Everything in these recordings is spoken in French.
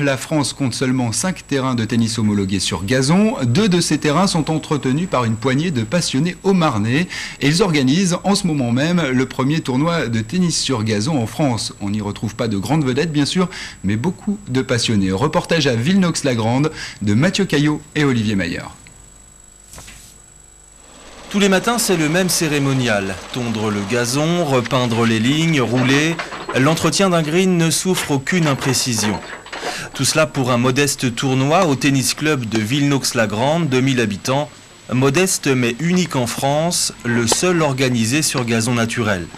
la France compte seulement 5 terrains de tennis homologués sur gazon. 2 de ces terrains sont entretenus par une poignée de passionnés haut-marnais. Et ils organisent en ce moment même le premier tournoi de tennis sur gazon en France. On n'y retrouve pas de grandes vedettes bien sûr, mais beaucoup de passionnés. Reportage à Villenox-la-Grande de Mathieu Caillot et Olivier Mayer. Tous les matins, c'est le même cérémonial. Tondre le gazon, repeindre les lignes, rouler. L'entretien d'un green ne souffre aucune imprécision. Tout cela pour un modeste tournoi au tennis club de Villenox-la-Grande, 2000 habitants. Modeste mais unique en France, le seul organisé sur gazon naturel.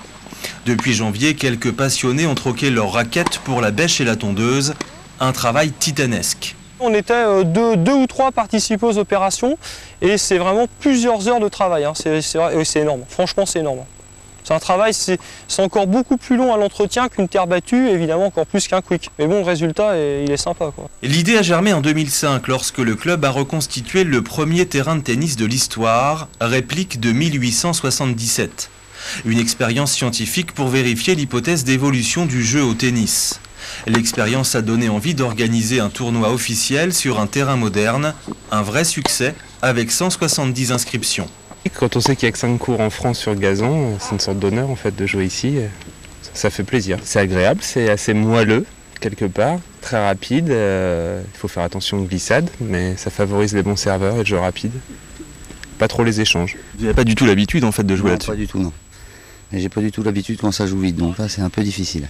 Depuis janvier, quelques passionnés ont troqué leurs raquettes pour la bêche et la tondeuse. Un travail titanesque. On était deux ou trois participants aux opérations et c'est vraiment plusieurs heures de travail. Hein. C'est énorme, franchement c'est énorme. C'est un travail, c'est encore beaucoup plus long à l'entretien qu'une terre battue, évidemment encore plus qu'un quick. Mais bon, le résultat, il est sympa, quoi. L'idée a germé en 2005 lorsque le club a reconstitué le premier terrain de tennis de l'histoire, réplique de 1877. Une expérience scientifique pour vérifier l'hypothèse d'évolution du jeu au tennis. L'expérience a donné envie d'organiser un tournoi officiel sur un terrain moderne, un vrai succès avec 170 inscriptions. Quand on sait qu'il n'y a que 5 cours en France sur gazon, c'est une sorte d'honneur en fait de jouer ici, ça fait plaisir. C'est agréable, c'est assez moelleux quelque part, très rapide, il faut faire attention aux glissades, mais ça favorise les bons serveurs et le jeu rapide. Pas trop les échanges. Vous n'avez pas du tout l'habitude en fait de jouer là-dessus? Pas du tout, non. J'ai pas du tout l'habitude quand ça joue vite, donc là c'est un peu difficile.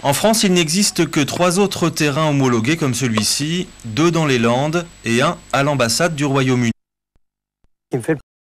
En France, il n'existe que 3 autres terrains homologués comme celui-ci, 2 dans les Landes et 1 à l'ambassade du Royaume-Uni. Ce qui me fait